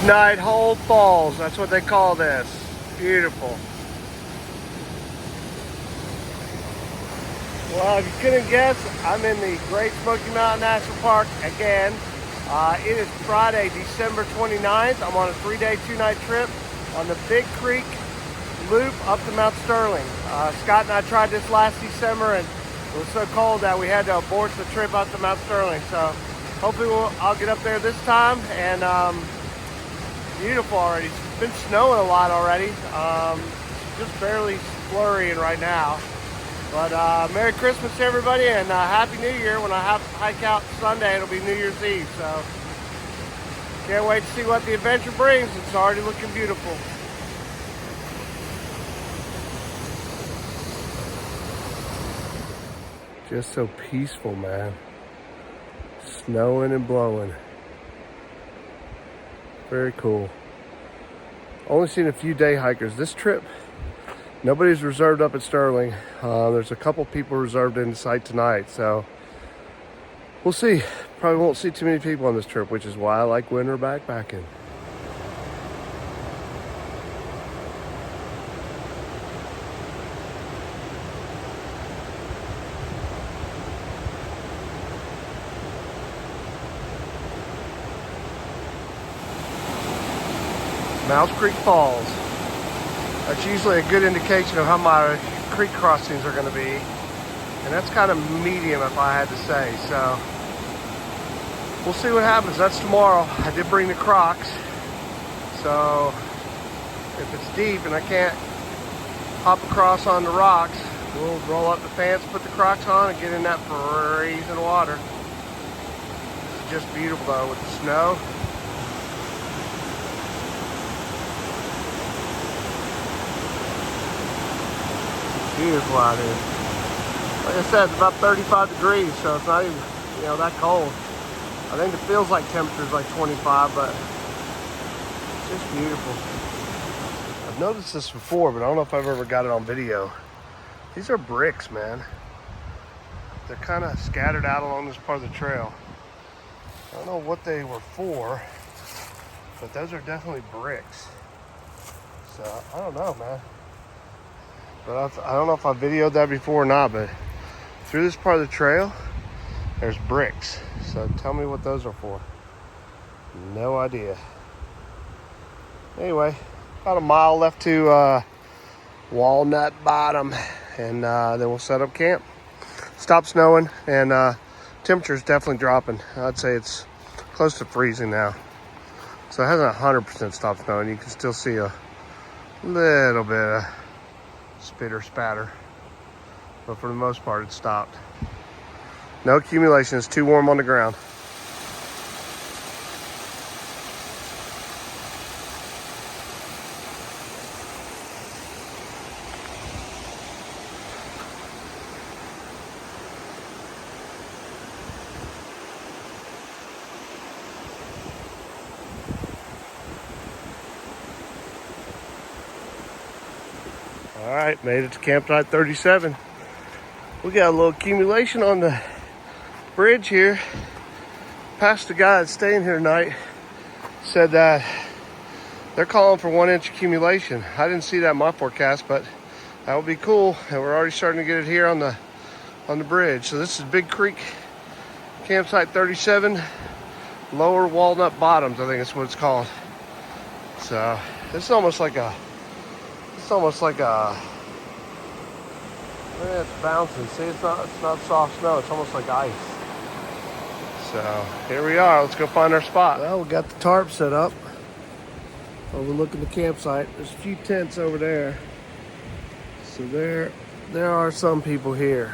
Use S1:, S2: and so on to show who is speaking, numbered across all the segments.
S1: Midnight Hole Falls, that's what they call this. Beautiful. Well, if you couldn't guess, I'm in the Great Smoky Mountain National Park again. It is Friday, December 29th. I'm on a 3-day, 2-night trip on the Big Creek Loop up to Mount Sterling. Scott and I tried this last December and it was so cold that we had to abort the trip up to Mount Sterling. So hopefully I'll get up there this time. And beautiful already. It's been snowing a lot already. Just barely flurrying right now. But Merry Christmas to everybody, and Happy New Year. When I hike out Sunday, it'll be New Year's Eve. So can't wait to see what the adventure brings. It's already looking beautiful. Just so peaceful, man. Snowing and blowing. Very cool. Only seen a few day hikers. This trip, nobody's reserved up at Sterling. There's a couple people reserved in sight tonight, so we'll see. Probably won't see too many people on this trip, which is why I like winter backpacking. Mouse Creek Falls. That's usually a good indication of how my creek crossings are going to be. And that's kind of medium, if I had to say. So we'll see what happens. That's tomorrow. I did bring the Crocs. So if it's deep and I can't hop across on the rocks, we'll roll up the fence, put the Crocs on, and get in that freezing water. It's just beautiful though with the snow. Beautiful out here. Like I said, it's about 35 degrees, so it's not even, that cold. I think it feels like temperature's like 25, but it's just beautiful. I've noticed this before, but I don't know if I've ever got it on video. These are bricks, man. They're kind of scattered out along this part of the trail. I don't know what they were for, but those are definitely bricks. So, I don't know, man. But I don't know if I videoed that before or not, but through this part of the trail, there's bricks. So tell me what those are for. No idea. Anyway, about a mile left to Walnut Bottom, and then we'll set up camp. Stop snowing, and temperature's definitely dropping. I'd say it's close to freezing now. So it hasn't 100% stopped snowing. You can still see a little bit of spitter spatter, but for the most part it's stopped. No accumulation. It's too warm on the ground. All right, made it to campsite 37. We got a little accumulation on the bridge here. Past the guy that's staying here tonight said that they're calling for 1-inch accumulation. I didn't see that in my forecast, but that would be cool. And we're already starting to get it here on the bridge. So this is Big Creek, campsite 37, Lower Walnut Bottoms, I think that's what it's called. So it's almost like a it's bouncing. See, it's not soft snow. It's almost like ice. So here we are. Let's go find our spot. Well, we got the tarp set up overlooking the campsite. There's a few tents over there. So there are some people here.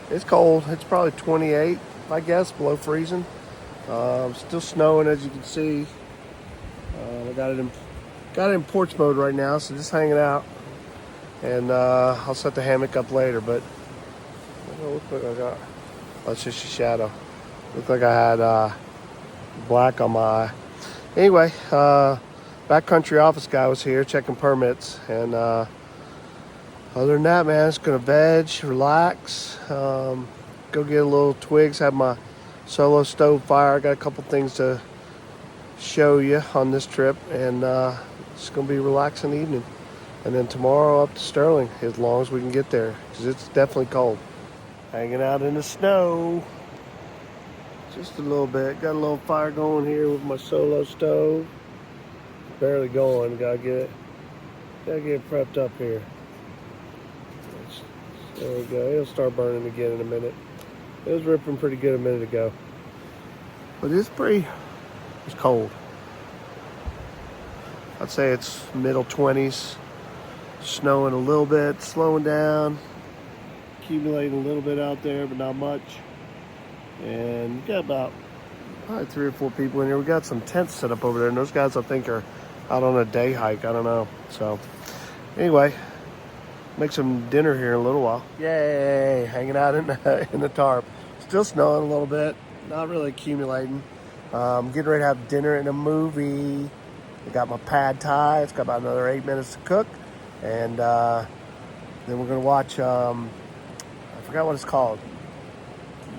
S1: It's cold. It's probably 28, I guess, below freezing. Still snowing, as you can see. I got it in porch mode right now, so just hanging out. And I'll set the hammock up later, but I don't look like I got, it's just a shadow. Looked like I had black on my eye. Anyway, backcountry office guy was here checking permits, and other than that, man, just gonna veg, relax, go get a little twigs, have my solo stove fire. I got a couple things to show you on this trip, and it's going to be a relaxing evening. And then tomorrow up to Sterling, as long as we can get there, because it's definitely cold. Hanging out in the snow, just a little bit. Got a little fire going here with my solo stove. Barely going. Gotta get it prepped up here. There we go. It'll start burning again in a minute. It was ripping pretty good a minute ago, but it's cold. I'd say it's middle 20s. Snowing a little bit, slowing down, accumulating a little bit out there, but not much. And we got about probably 3 or 4 people in here. We got some tents set up over there, and those guys I think are out on a day hike. I don't know. So anyway, make some dinner here in a little while. Yay! Hanging out in the tarp. Still snowing a little bit. Not really accumulating. Getting ready to have dinner and a movie. I got my pad thai. It's got about another 8 minutes to cook. And then we're going to watch, I forgot what it's called.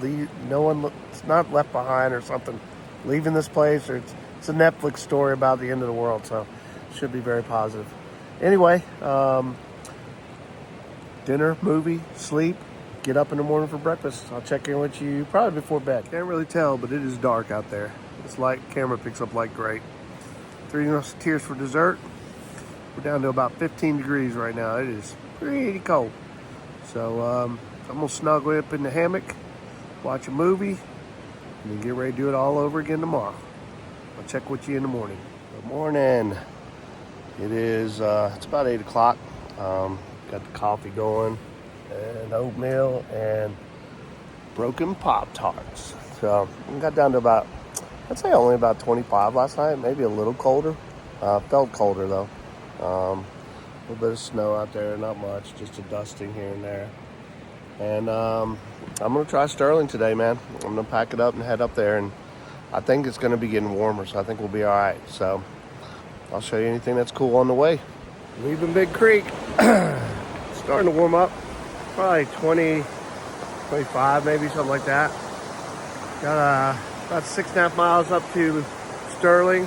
S1: It's not Left Behind or something. Leaving This Place. Or it's a Netflix story about the end of the world. So it should be very positive. Anyway, dinner, movie, sleep, get up in the morning for breakfast. I'll check in with you probably before bed. Can't really tell, but it is dark out there. This light camera picks up light great. 3 Musketeers for dessert. We're down to about 15 degrees right now. It is pretty cold. So I'm gonna snuggle up in the hammock, watch a movie, and then get ready to do it all over again tomorrow. I'll check with you in the morning. Good morning. It is, it's about 8 o'clock. Got the coffee going, and oatmeal, and broken Pop-Tarts. So we got down to about, I'd say only about 25 last night, maybe a little colder. Felt colder though. A little bit of snow out there, not much, just a dusting here and there. And I'm gonna try Sterling today, man. I'm gonna pack it up and head up there, and I think it's gonna be getting warmer, so I think we'll be all right. So I'll show you anything that's cool on the way. Leaving Big Creek, starting to warm up, probably 20, 25 maybe, something like that. Got about 6.5 miles up to Sterling,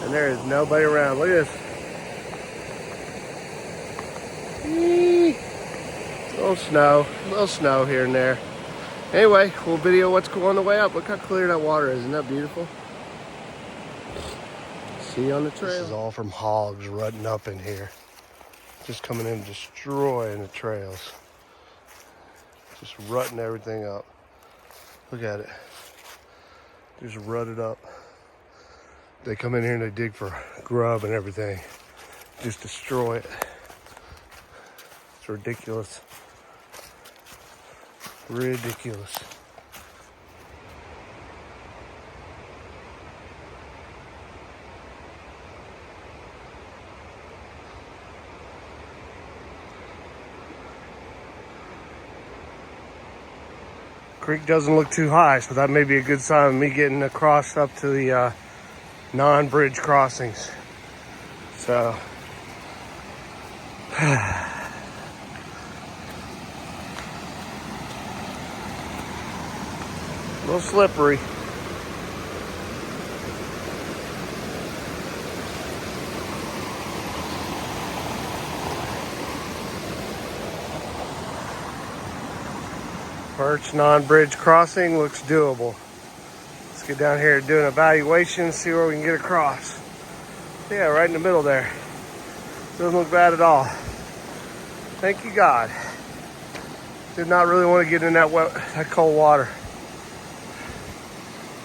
S1: and there is nobody around. Look at this. Little snow here and there. Anyway, we'll video what's cool on the way up. Look how clear that water is. Isn't that beautiful? See you on the trail. This is all from hogs rutting up in here. Just coming in and destroying the trails. Just rutting everything up. Look at it. Just rutted up. They come in here and they dig for grub and everything. Just destroy it. It's ridiculous. Ridiculous. Creek doesn't look too high, so that may be a good sign of me getting across up to the non-bridge crossings. So a little slippery. Birch non-bridge crossing looks doable. Let's get down here and do an evaluation, see where we can get across. Yeah, right in the middle there. Doesn't look bad at all. Thank you, God. Did not really want to get in that cold water.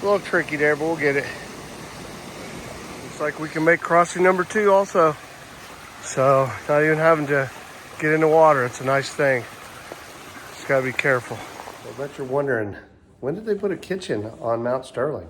S1: A little tricky there, but we'll get it. Looks like we can make crossing number 2 also. So, not even having to get in the water. It's a nice thing. Just gotta be careful. I bet you're wondering, when did they put a kitchen on Mount Sterling?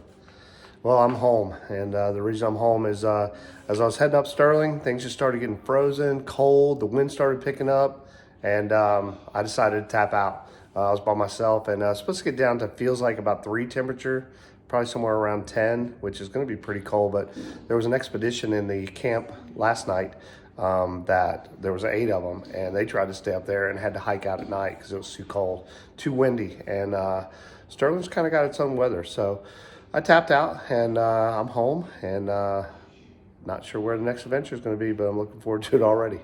S1: Well, I'm home, and the reason I'm home is as I was heading up Sterling, things just started getting frozen, cold, the wind started picking up, and I decided to tap out. I was by myself, and I was supposed to get down to, feels like about 3 temperature, probably somewhere around 10, which is gonna be pretty cold, but there was an expedition in the camp last night that there was 8 of them, and they tried to stay up there and had to hike out at night because it was too cold, too windy, and Sterling's kind of got its own weather. So I tapped out, and I'm home, and not sure where the next adventure is going to be, but I'm looking forward to it already.